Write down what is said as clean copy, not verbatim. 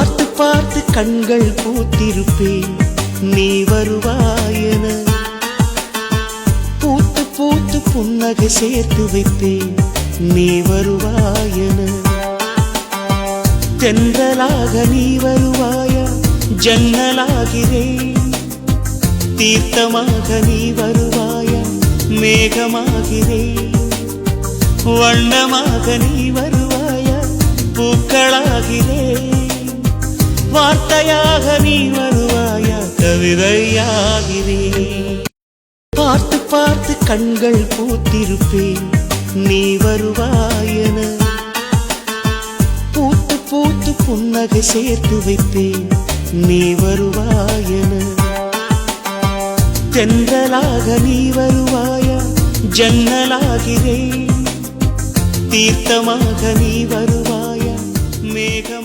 பார்த்து பார்த்து கண்கள் பூத்திருப்பேன் நீ வருவாயென. பூத்து பூத்து புன்னகை சேர்த்து வைப்பேன் நீ வருவாயென. தென்றலாக நீ வருவாயா, ஜன்னலாகிறேன். தீர்த்தமாக நீ வருவாயா, மேகமாகிறேன். வண்ணமாக நீ வருவாயா, பூக்களாகிறேன். வார்த்தையாக நீ வருவாயா, கவிதையாகிறேன். பார்த்து பார்த்து கண்கள் பூத்திருப்பேன் நீ வருவாயென. பூத்து பூத்து புன்னகை சேர்த்து வைப்பேன் நீ வருவாயென. தென்றலாக நீ வருவாயா, ஜன்னலாகிறேன். தீர்த்தமாக நீ வருவாயா, மேகம்